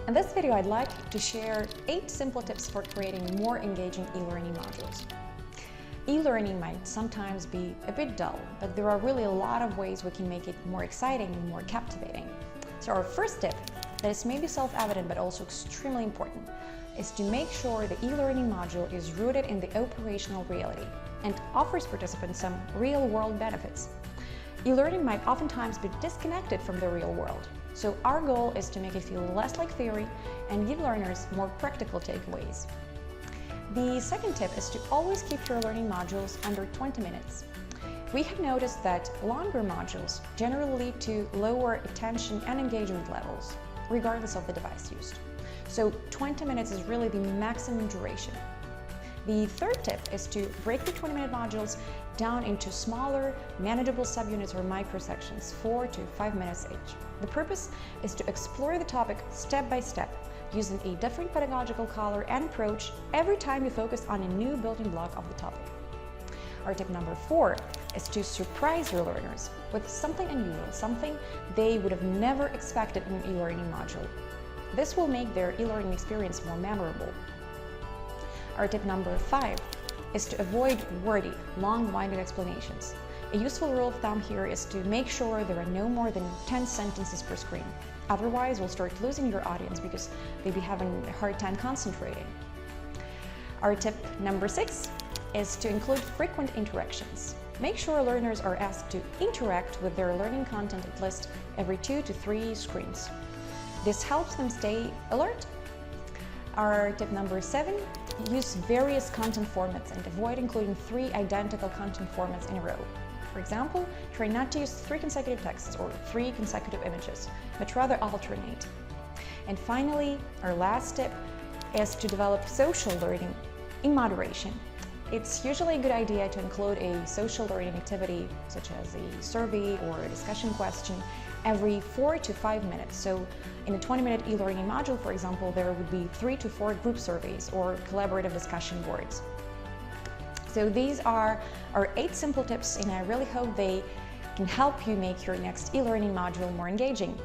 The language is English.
In this video, I'd like to share 8 simple tips for creating more engaging e-learning modules. E-learning might sometimes be a bit dull, but there are really a lot of ways we can make it more exciting and more captivating. So our first tip, that is maybe self-evident but also extremely important, is to make sure the e-learning module is rooted in the operational reality and offers participants some real-world benefits. E-learning might oftentimes be disconnected from the real world, so our goal is to make it feel less like theory and give learners more practical takeaways. The second tip is to always keep your learning modules under 20 minutes. We have noticed that longer modules generally lead to lower attention and engagement levels, regardless of the device used. So 20 minutes is really the maximum duration. The third tip is to break the 20-minute modules down into smaller, manageable subunits or microsections, 4 to 5 minutes each. The purpose is to explore the topic step by step, using a different pedagogical color and approach every time you focus on a new building block of the topic. Our tip number 4 is to surprise your learners with something unusual, something they would have never expected in an e-learning module. This will make their e-learning experience more memorable. Our tip number 5 is to avoid wordy, long-winded explanations. A useful rule of thumb here is to make sure there are no more than 10 sentences per screen. Otherwise, we'll start losing your audience because they'll be having a hard time concentrating. Our tip number 6 is to include frequent interactions. Make sure learners are asked to interact with their learning content at least every 2 to 3 screens. This helps them stay alert. Our tip number 7, use various content formats and avoid including 3 identical content formats in a row. For example, try not to use 3 consecutive texts or 3 consecutive images, but rather alternate. And finally, our last tip is to develop social learning in moderation. It's usually a good idea to include a social learning activity, such as a survey or a discussion question, every 4 to 5 minutes. So in a 20-minute e-learning module, for example, there would be 3 to 4 group surveys or collaborative discussion boards. So these are our 8 simple tips, and I really hope they can help you make your next e-learning module more engaging.